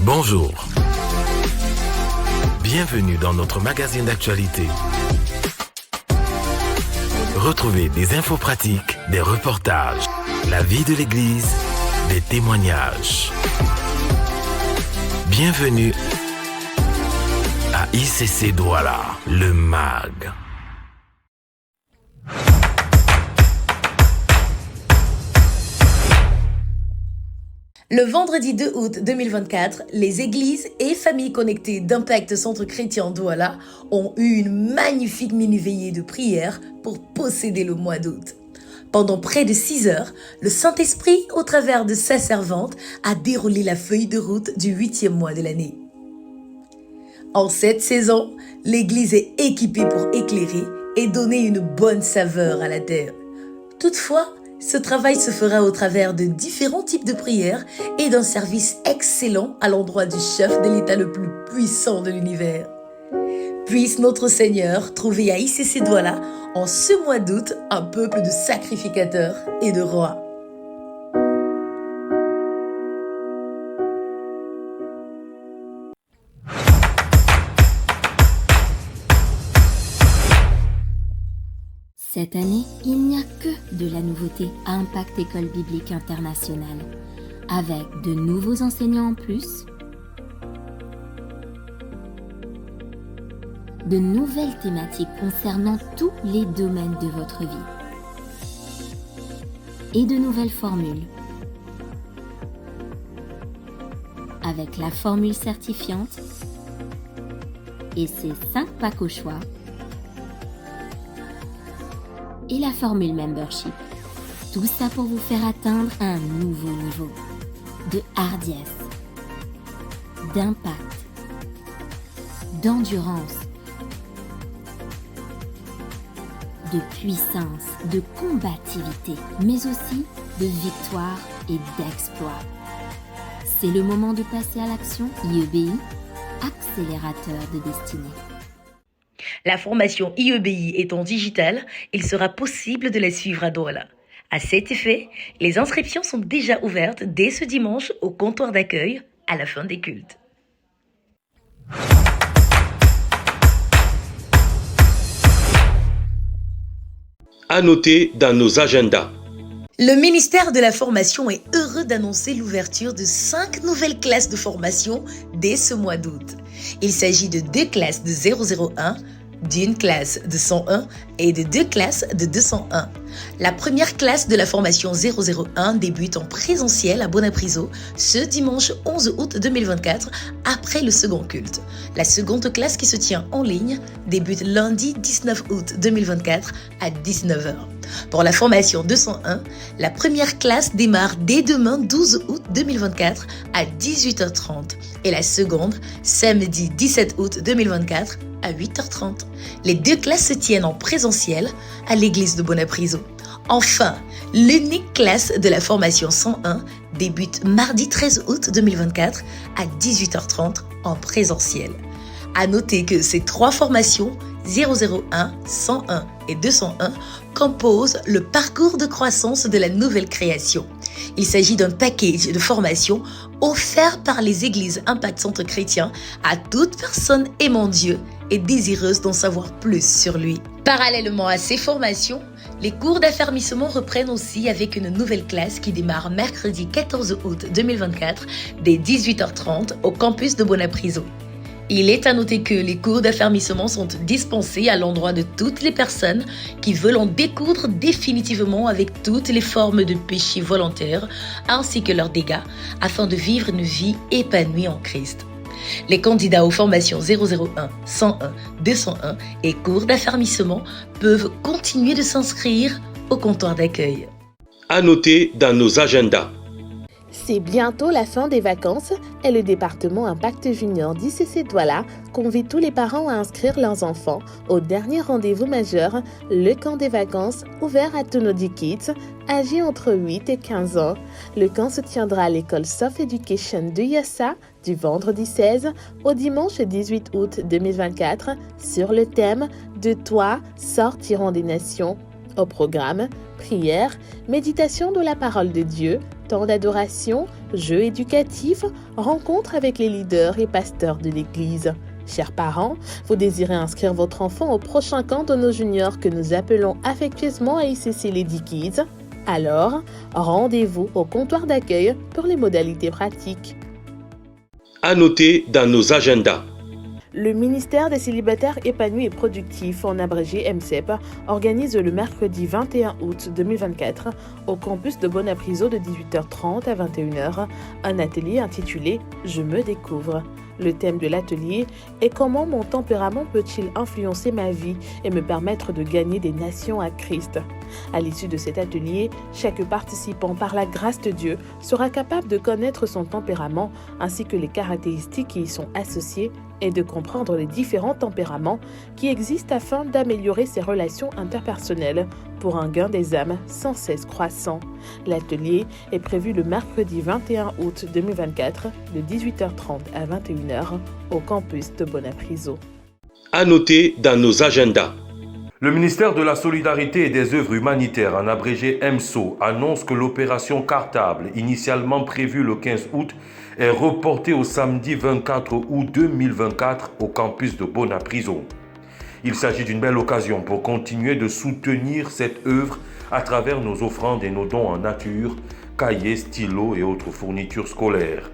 Bonjour. Bienvenue dans notre magazine d'actualité. Retrouvez des infos pratiques, des reportages, la vie de l'Église, des témoignages. Bienvenue à ICC Douala, le MAG. Le vendredi 2 août 2024, les églises et familles connectées d'Impact Centre Chrétien Douala ont eu une magnifique mini-veillée de prière pour posséder le mois d'août. Pendant près de 6 heures, le Saint-Esprit, au travers de sa servante, a déroulé la feuille de route du 8e mois de l'année. En cette saison, l'église est équipée pour éclairer et donner une bonne saveur à la terre. Toutefois, ce travail se fera au travers de différents types de prières et d'un service excellent à l'endroit du chef de l'État le plus puissant de l'univers. Puisse notre Seigneur trouver à ICC Douala, en ce mois d'août, un peuple de sacrificateurs et de rois. Cette année, il n'y a que de la nouveauté à Impact École Biblique Internationale, avec de nouveaux enseignants en plus, de nouvelles thématiques concernant tous les domaines de votre vie, et de nouvelles formules, avec la formule certifiante et ses 5 packs au choix, et la formule membership. Tout ça pour vous faire atteindre un nouveau niveau de hardiesse, d'impact, d'endurance, de puissance, de combativité, mais aussi de victoire et d'exploit. C'est le moment de passer à l'action. IEBI, accélérateur de destinée. La formation IEBI étant digitale, il sera possible de la suivre à Douala. À cet effet, les inscriptions sont déjà ouvertes dès ce dimanche au comptoir d'accueil à la fin des cultes. À noter dans nos agendas. Le ministère de la Formation est heureux d'annoncer l'ouverture de 5 nouvelles classes de formation dès ce mois d'août. Il s'agit de 2 classes de 001, d'une classe de 101 et de 2 classes de 201. La première classe de la formation 001 débute en présentiel à Bonapriso ce dimanche 11 août 2024 après le second culte. La seconde classe qui se tient en ligne débute lundi 19 août 2024 à 19h. Pour la formation 201, la première classe démarre dès demain 12 août 2024 à 18h30 et la seconde samedi 17 août 2024 à 8h30. Les 2 classes se tiennent en présentiel à l'église de Bonapriso. Enfin, l'unique classe de la formation 101 débute mardi 13 août 2024 à 18h30 en présentiel. À noter que ces 3 formations 001, 101 et 201 composent le parcours de croissance de la nouvelle création. Il s'agit d'un package de formation offert par les églises Impact Centre Chrétien à toute personne aimant Dieu et désireuse d'en savoir plus sur lui. Parallèlement à ces formations, les cours d'affermissement reprennent aussi avec une nouvelle classe qui démarre mercredi 14 août 2024 dès 18h30 au campus de Bonapriso. Il est à noter que les cours d'affermissement sont dispensés à l'endroit de toutes les personnes qui veulent en découdre définitivement avec toutes les formes de péché volontaires ainsi que leurs dégâts afin de vivre une vie épanouie en Christ. Les candidats aux formations 001, 101, 201 et cours d'affermissement peuvent continuer de s'inscrire au comptoir d'accueil. À noter dans nos agendas. C'est bientôt la fin des vacances et le département Impact Junior d'ICC Douala convie tous les parents à inscrire leurs enfants au dernier rendez-vous majeur, le camp des vacances ouvert à tous nos kids âgés entre 8 et 15 ans. Le camp se tiendra à l'école Soft Education de Yassa du vendredi 16 au dimanche 18 août 2024 sur le thème « De toi sortiront des nations ». Au programme, prière, méditation de la parole de Dieu, temps d'adoration, jeux éducatifs, rencontres avec les leaders et pasteurs de l'Église. Chers parents, vous désirez inscrire votre enfant au prochain camp de nos juniors que nous appelons affectueusement à ICC Lady Kids? Alors, rendez-vous au comptoir d'accueil pour les modalités pratiques. À noter dans nos agendas. Le ministère des célibataires épanouis et productifs, en abrégé MCEP, organise le mercredi 21 août 2024 au campus de Bonapriso de 18h30 à 21h un atelier intitulé « Je me découvre ». Le thème de l'atelier est « Comment mon tempérament peut-il influencer ma vie et me permettre de gagner des nations à Christ ?» À l'issue de cet atelier, chaque participant, par la grâce de Dieu, sera capable de connaître son tempérament ainsi que les caractéristiques qui y sont associées et de comprendre les différents tempéraments qui existent afin d'améliorer ses relations interpersonnelles pour un gain des âmes sans cesse croissant. L'atelier est prévu le mercredi 21 août 2024 de 18h30 à 21h au campus de Bonapriso. À noter dans nos agendas. Le ministère de la Solidarité et des Œuvres Humanitaires, en abrégé MSO, annonce que l'opération Cartable, initialement prévue le 15 août, est reportée au samedi 24 août 2024 au campus de Bonapriso. Il s'agit d'une belle occasion pour continuer de soutenir cette œuvre à travers nos offrandes et nos dons en nature, cahiers, stylos et autres fournitures scolaires.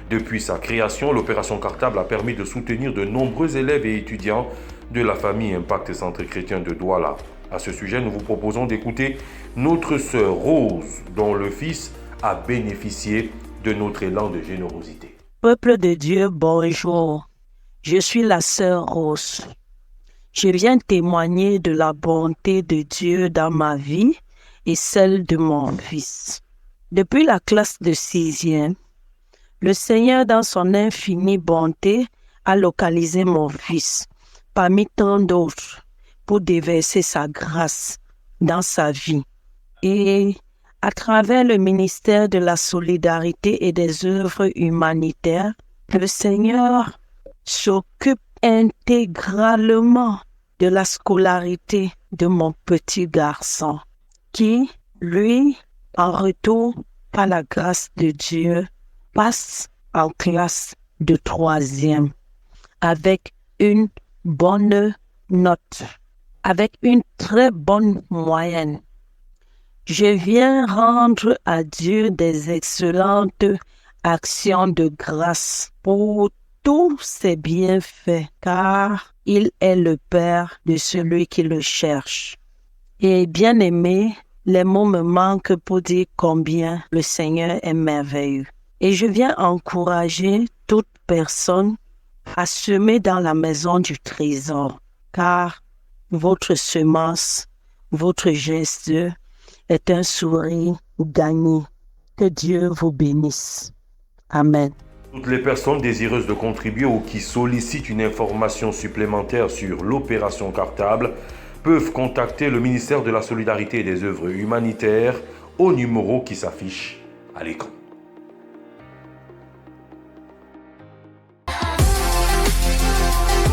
Depuis sa création, l'opération Cartable a permis de soutenir de nombreux élèves et étudiants de la famille Impact Centre Chrétien de Douala. À ce sujet, nous vous proposons d'écouter notre sœur Rose, dont le fils a bénéficié de notre élan de générosité. Peuple de Dieu, bonjour. Je suis la sœur Rose. Je viens témoigner de la bonté de Dieu dans ma vie et celle de mon fils. Depuis la classe de 6e, le Seigneur, dans son infinie bonté, a localisé mon fils parmi tant d'autres pour déverser sa grâce dans sa vie. Et à travers le ministère de la Solidarité et des Œuvres Humanitaires, le Seigneur s'occupe intégralement de la scolarité de mon petit garçon, qui, lui, en retour, par la grâce de Dieu, passe en classe de 3e avec une bonne note, avec une très bonne moyenne. Je viens rendre à Dieu des excellentes actions de grâce pour tous ses bienfaits, car il est le Père de celui qui le cherche. Et bien aimé, les mots me manquent pour dire combien le Seigneur est merveilleux. Et je viens encourager toute personne à semer dans la maison du trésor, car votre semence, votre geste est un sourire gagné. Que Dieu vous bénisse. Amen. Toutes les personnes désireuses de contribuer ou qui sollicitent une information supplémentaire sur l'opération Cartable peuvent contacter le ministère de la Solidarité et des Œuvres Humanitaires au numéro qui s'affiche à l'écran.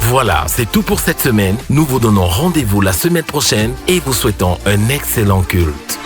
Voilà, c'est tout pour cette semaine. Nous vous donnons rendez-vous la semaine prochaine et vous souhaitons un excellent culte.